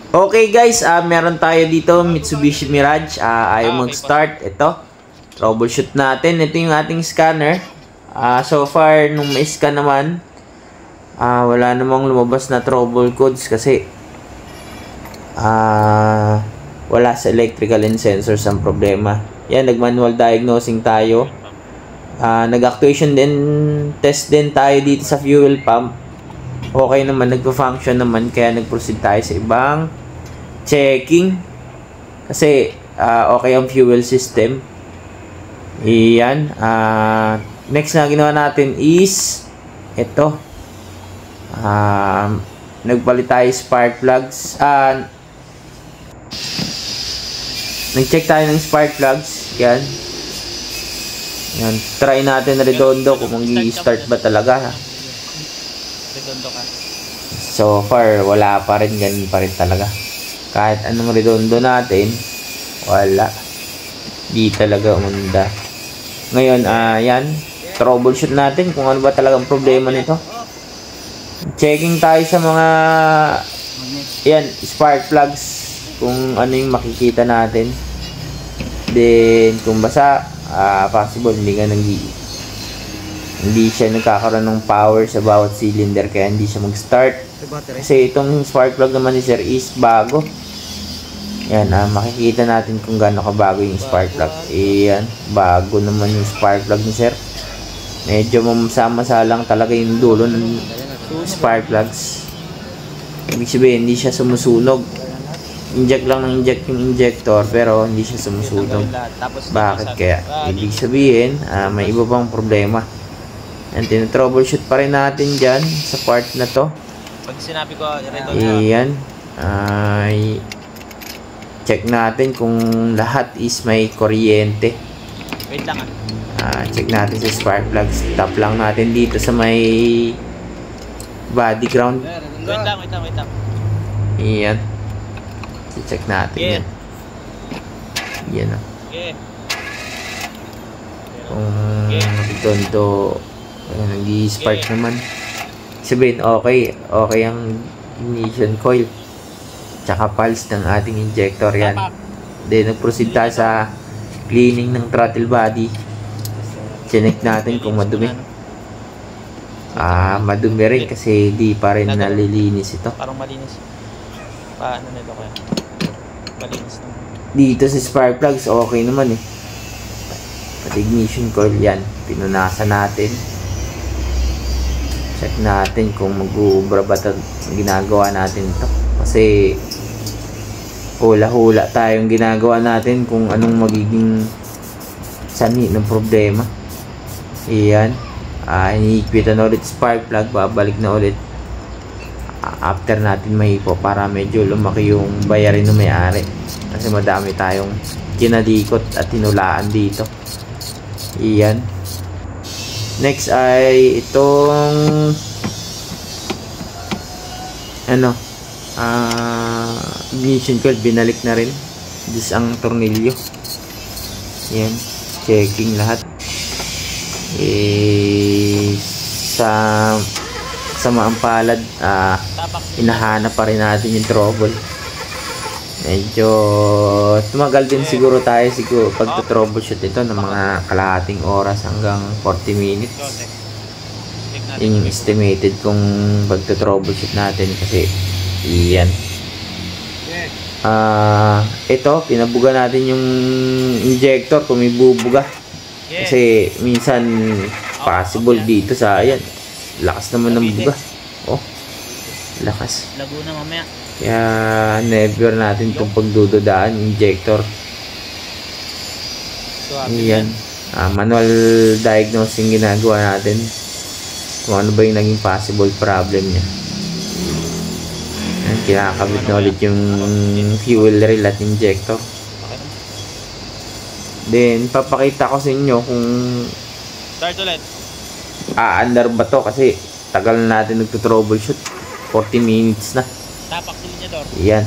Okay guys, meron tayo dito Mitsubishi Mirage. Ayaw mag-start. Ito, troubleshoot natin. Ito yung ating scanner. So far, nung ma-scan naman, wala namang lumabas na trouble codes kasi wala sa electrical and sensors ang problema. Yan, nag-manual diagnosing tayo. Nag-actuation din, test din tayo dito sa fuel pump. Okay naman, nagpa-function naman, kaya nag-proceed tayo sa ibang checking kasi okay ang fuel system. Iyan. Next na ginawa natin is ito. Nagpalit tayo spark plugs. Nag-check tayo ng spark plugs. Yan. Yan. Try natin redondo kung mag-i-start ba talaga. Redondo ka. So far, wala pa rin. Ganun pa rin talaga. Kahit anong redondo natin, wala. Di talaga umanda. Ngayon, yan. Troubleshoot natin kung ano ba talagang problema nito. Checking tayo sa mga yan, spark plugs. Kung ano yung makikita natin. Then, kung basa, possible hindi siya nagkakaroon ng power sa bawat cylinder kaya hindi siya mag-start. Kasi itong spark plug naman ni sir is bago. Yan, makikita natin kung gaano kabago yung spark plug. Yan, bago naman yung spark plug ni sir. Medyo mamasa-masa lang talaga yung dulo ng spark plugs. Ibig sabihin, hindi siya sumusunog. Inject lang ng inject yung injector pero hindi siya sumusunog. Bakit kaya? Ibig sabihin, may iba pang problema. And tinatroubleshoot pa rin natin dyan sa part na to. Pag sinabi ko, iyan. Check natin kung lahat is may kuryente. Wait lang Check natin sa spark plugs. Tap lang natin dito sa may body ground. Wait lang. Iyan. Check natin yan. Yan o. Kung redondo nag-i-spark naman. Sabihin, okay ang ignition coil. Tsaka pulse ng ating injector yan. Then, nag-proceed tayo sa cleaning ng throttle body. Check natin kung madumi. Madumi rin kasi di pa rin nalilinis ito. Parang malinis. Paano nito kaya? Malinis naman. Dito sa spark plugs, okay naman eh. Pati ignition coil yan. Pinunasan natin. Check natin kung mag-uubra ba ginagawa natin ito. Kasi hula-hula tayong ginagawa natin kung anong magiging sanhi ng problema. Iyan. Iniikwitan ulit spark plug. Babalik na ulit after natin mahipo para medyo lumaki yung bayarin ng may-ari. Kasi madami tayong kinalikot at tinulaan dito. Iyan. Next ay itong ignition coil, binalik na rin. This ang tornilyo. Yan, checking lahat. Sa maampalad, hinahanap pa rin natin yung trouble. Medyo tumagal din siguro tayo pagto-troubleshoot ito ng mga kalahating oras hanggang 40 minutes. Yun yung estimated kung pagto-troubleshoot natin kasi iyan. Ito, pinabuga natin yung injector kung may bubuga. Kasi minsan possible dito sa ayan. Lakas naman ng buga. Oh, lakas. Laguna mamaya. Kaya never natin itong pagdududaan injector. Yan. Manual diagnosing ginagawa natin kung ano ba yung naging possible problem niya. Yan, kinakabit na ulit yung fuel rail at injector. Then papakita ko sa inyo kung start ulit. Under ba to kasi tagal na natin nagto-troubleshoot. 40 minutes na. Tapak silinyador. Yan.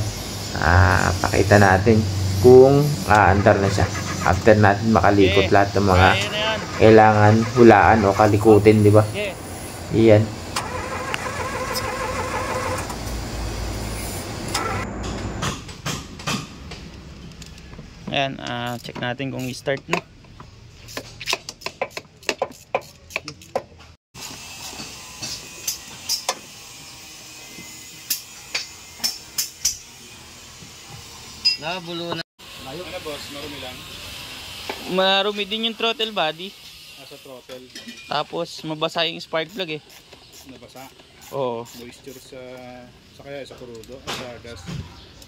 Pakita natin kung andar na siya. After natin makalikot lahat ng mga kailangan hulaan o kalikutin, di ba? Yan. Ayan, check natin kung i-start na. Nabulo na. Ano boss, marumi lang. Marumi din yung throttle body. Sa throttle, Tapos mabasa yung spark plug eh. nabasa. Oo. Moisture sa kaya sa kurudo, sa gas.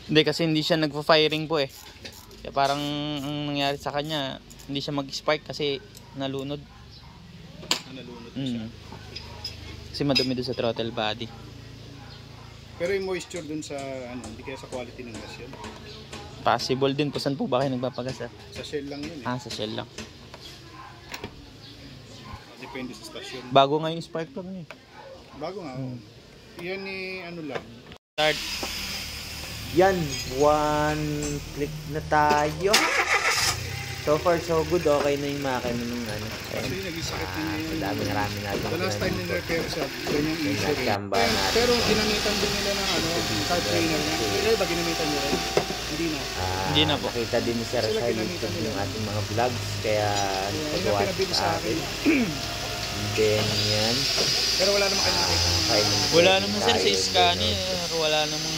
Hindi kasi hindi siya nagpa-firing po eh. Kaya parang ang nangyari sa kanya, hindi siya mag-spark kasi nalunod. Nalunod siya. Kasi madumi doon sa throttle body. Pero yung moisture dun sa hindi kaya sa quality ng gas yun. Possible din po. Saan po ba kayo nagpapagas? Sa shell lang yun Sa shell lang. Depende sa stasyon. Bago nga yung spark plug niya. Bago nga. Yan ni lang. Start. Yan, one click na tayo. So far so good, okay na yung makina nung ano. Kasi nag-isakit na niya yun. Marami natin. The last time nila-repair siya, ganyan issue rin. Chamba natin. Pero ginamitan din nila ng card trainer niya. Kailan ba ginamitan niya rin? Hindi na. Hindi na po. Nakita din ni Sir sa YouTube yung ating mga vlogs. Kaya Yun ang pinabili sa akin. Then yan. Pero wala naman kayo nakita. Wala naman sir sa scanner. Wala naman.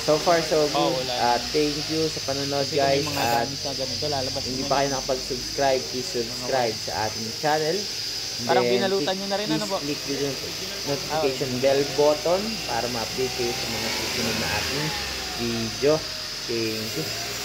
So far so good. wala. Thank you sa panonood Kasi guys. kung may mga At gamit na ganito, lalabas hindi naman. pa kayo nakapag-subscribe, please subscribe sa ating channel. Parang Then, binalutan nyo na rin, ano po? Click the notification bell button para ma-update kayo sa mga susunod na ating video. Thank you.